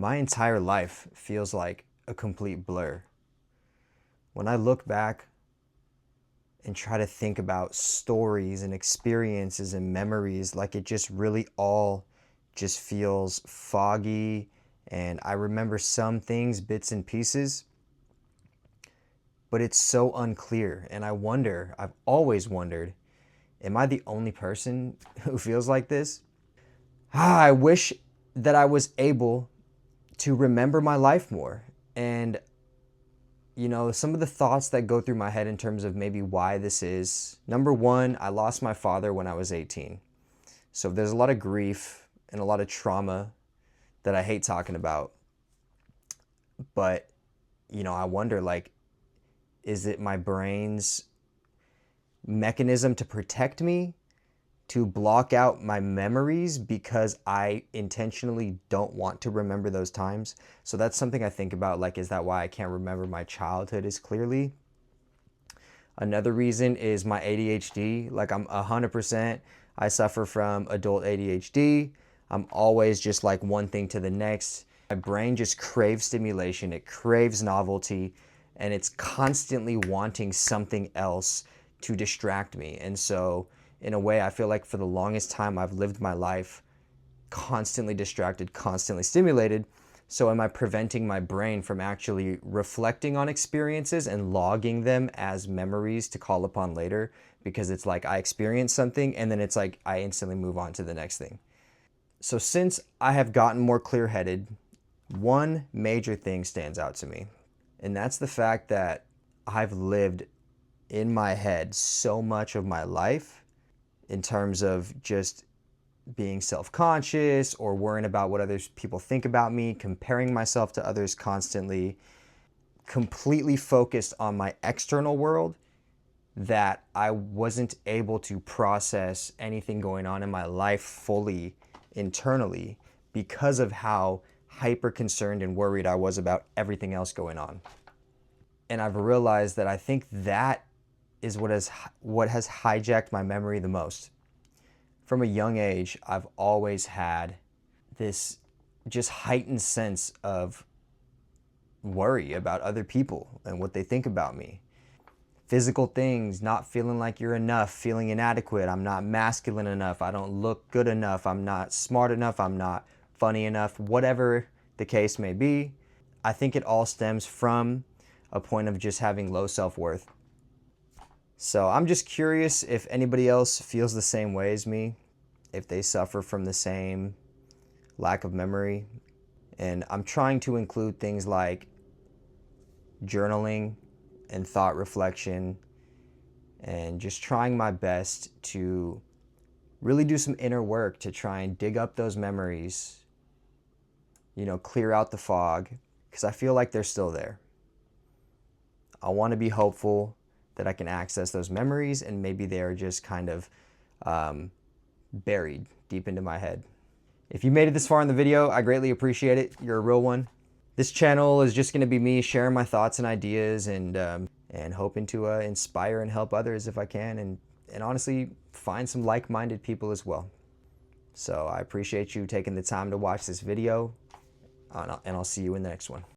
My entire life feels like a complete blur. When I look back and try to think about stories and experiences and memories, like it just really all just feels foggy. And I remember some things, bits and pieces, but it's so unclear. And I've always wondered, am I the only person who feels like this? I wish that I was able to remember my life more. And, some of the thoughts that go through my head in terms of maybe why this is. Number one, I lost my father when I was 18. So there's a lot of grief and a lot of trauma that I hate talking about. But, I wonder, like, is it my brain's mechanism to protect me, to block out my memories because I intentionally don't want to remember those times? So that's something I think about, like, is that why I can't remember my childhood as clearly? Another reason is my ADHD. Like, I'm 100%, I suffer from adult ADHD. I'm always just like one thing to the next. My brain just craves stimulation, it craves novelty, and it's constantly wanting something else to distract me. And so, in a way, I feel like for the longest time, I've lived my life constantly distracted, constantly stimulated. So am I preventing my brain from actually reflecting on experiences and logging them as memories to call upon later? Because it's like I experience something and then it's like I instantly move on to the next thing. So since I have gotten more clear-headed, one major thing stands out to me, and that's the fact that I've lived in my head so much of my life in terms of just being self-conscious or worrying about what other people think about me, comparing myself to others constantly, completely focused on my external world, that I wasn't able to process anything going on in my life fully internally because of how hyper concerned and worried I was about everything else going on. And I've realized that I think that is what has hijacked my memory the most. From a young age, I've always had this just heightened sense of worry about other people and what they think about me. Physical things, not feeling like you're enough, feeling inadequate, I'm not masculine enough, I don't look good enough, I'm not smart enough, I'm not funny enough, whatever the case may be. I think it all stems from a point of just having low self-worth. So I'm just curious if anybody else feels the same way as me, if they suffer from the same lack of memory. And I'm trying to include things like journaling and thought reflection and just trying my best to really do some inner work to try and dig up those memories, clear out the fog, because I feel like they're still there. I want to be hopeful that I can access those memories and maybe they're just kind of buried deep into my head. If you made it this far in the video, I greatly appreciate it. You're a real one. This channel is just going to be me sharing my thoughts and ideas and hoping to inspire and help others if I can, and honestly find some like-minded people as well. So I appreciate you taking the time to watch this video, and I'll see you in the next one.